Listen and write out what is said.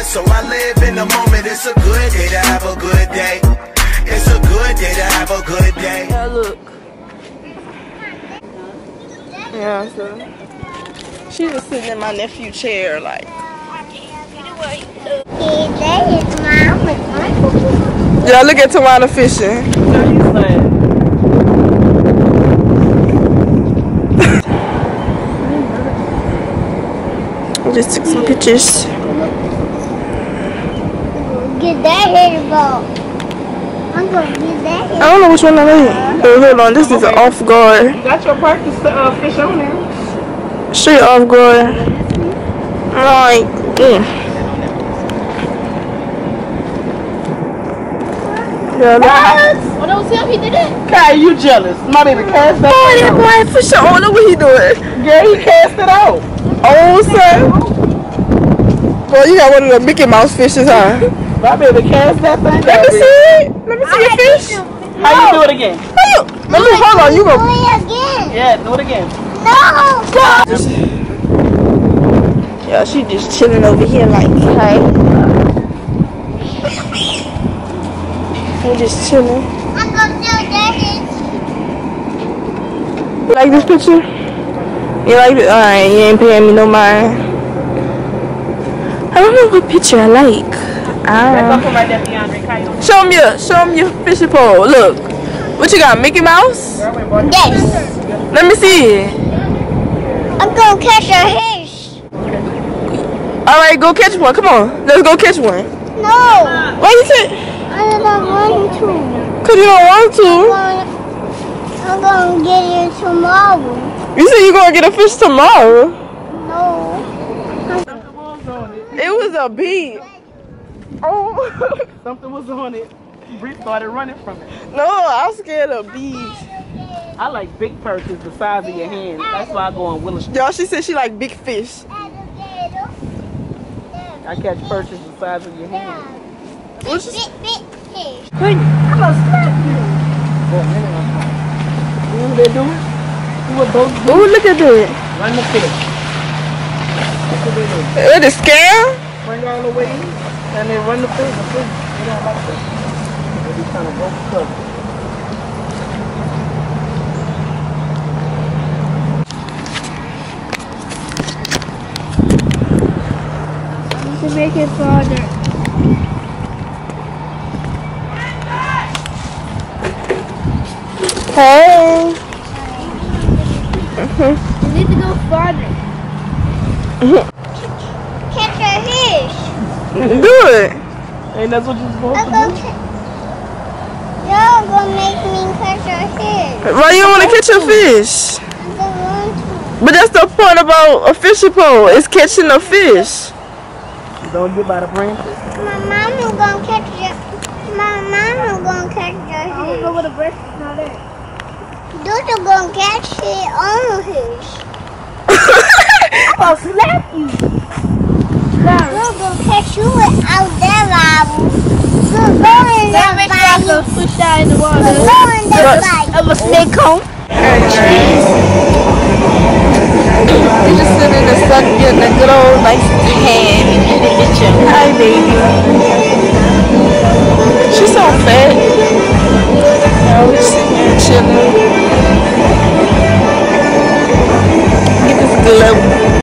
moment, so I live in the moment. It's a good day to have a good day. It's a good day to have a good day. Yeah, look. Yeah, so she was sitting in my nephew's chair, like. Yeah, look at Tawana fishing. I just took some pictures. Get that hair ball. I'm gonna get that hair. I don't know which one I like. Hold on, this is an off guard. You got your practice fish on there. Straight off guard. Like, Yeah, look. Oh, don't see how he did it. Kai, you jealous? My baby cast that. Oh, that boy for sure. Look what he doing. Girl, he cast it out. Oh, son. Boy, you got one of the Mickey Mouse fishes, huh? My baby cast that thing. Let me see it. Let me see your fish. How you do it again? Let me hold on. You go. Do it again. Yeah, do it again. No. Yeah, she just chilling over here like, hey. We're just chilling. I'm gonna do that. You like this picture? You like it? Alright, you ain't paying me no mind. I don't know what picture I like. Show me your fishing pole. Look. What you got? Mickey Mouse? Yes. Let me see. I'm gonna catch a fish. Alright, go catch one. Come on. Let's go catch one. No. Why you say? I don't want to. Cause you don't want to. I'm gonna get it tomorrow. You said you're gonna get a fish tomorrow. No. It was a bee. Oh. Something was on it. Bree started running from it. No, I'm scared of bees. I like big perches the size of your hand. That's why I go on Willow Street. Y'all, she said she like big fish. I catch perches the size of your hand. Big fish. I'm gonna slap you. You know what they're doing? Do what boats do. Ooh, look at that. Run the fish. That's what they do. It is scam? Bring all the way in, and then run the fish. The fish, they don't like this. They be kind of broke covered. To make it farther. Hey. You need to go farther. Catch a fish. Do it. Ain't that what you're supposed to do? Y'all gonna make me catch a fish. Why you don't want to catch a fish? I don't want to. But that's the point about a fishing pole. It's catching a fish. Don't get by the branches. My mama gonna catch it. My mama gonna catch the fish. I'm gonna go with the branches, not there. Dodo gonna catch it on fish. I'll slap you. Dodo gonna catch you out there, Bible. Go in that Bible. Push that in the water. Go in that Bible. Of a snake home. We just sitting in the sun getting a good old nice tan. Hi, baby. She's so fat.